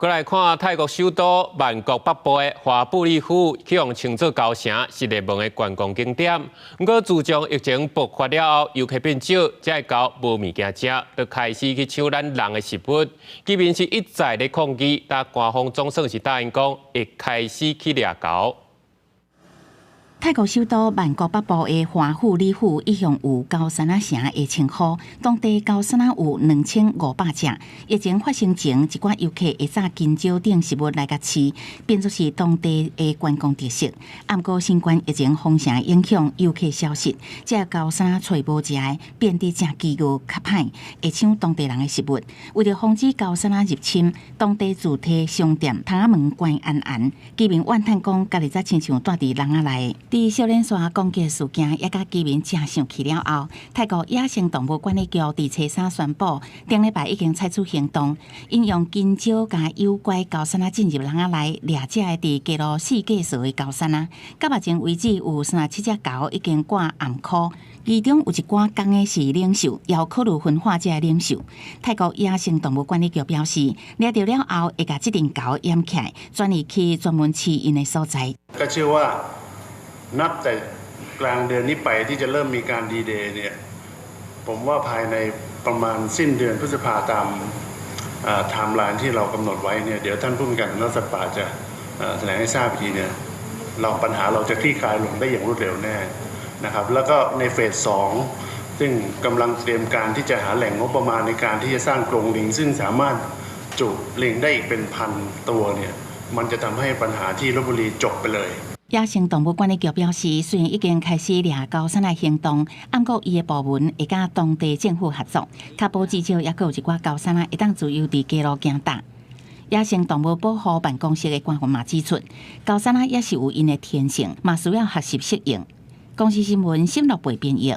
过来看泰国首都曼谷北部的华布里府，向称作高城是热门的观光景点。不过，自从疫情爆发了后，游客变少，才会到无物件食，就开始去抢咱人的食物。居民是一再咧抗议，但官方总算是答应讲会开始去掠猴。 泰国首都曼谷北部的华富里府一向有高山仔城的称呼，当地高山仔有2500只。疫情发生前，一寡游客会炸金蕉等食物来甲吃，变作是当地的观光特色。不过新冠疫情封城影响游客消失，这高山仔找无食的，变得真饥饿较歹，会抢当地人的食物。为了防止高山仔入侵，当地主体商店窗仔门关暗，居民怨叹讲，家己才亲像住伫人仔内。 伫少年山攻击事件也甲居民真生气了后，泰国野生动物管理局伫初三宣布，顶礼拜已经采取行动，引用金蕉甲诱拐高山仔进入人仔内掠食的伫街路4架数的高山仔。到目前为止，有37只狗已经挂暗箍，其中有一寡公的是领袖，也有考虑分化这领袖。泰国野生动物管理局表示，掠到了后会甲这阵狗掩起来，转移去专门饲因的所在。 นับแต่กลางเดือนนี้ไปที่จะเริ่มมีการดีเดย์เนี่ยผมว่าภายในประมาณสิ้นเดือนพฤษภาตามไทม์ไลน์ที่เรากำหนดไว้เนี่ยเดี๋ยวท่านผู้มีการรัฐสัตว์ป่าจะแถลงให้ทราบอีกทีเนี่ยปัญหาเราจะคลี่คลายลงได้อย่างรวดเร็วแน่นะครับแล้วก็ในเฟส2ซึ่งกำลังเตรียมการที่จะหาแหล่งงบประมาณในการที่จะสร้างกรงลิงซึ่งสามารถจุลิงได้อีกเป็น1,000 ตัวเนี่ยมันจะทำให้ปัญหาที่ลพบุรีจบไปเลย 野生动物管理局表示，虽然已经开始掠高山仔行动，不过伊的部门会甲当地政府合作，确保至少也有一寡高山仔会当自由伫街路行踏。野生动物保护办公室的官员嘛指出，高山仔也是有因的天性，嘛需要学习适应。公司新闻沈乐培编译。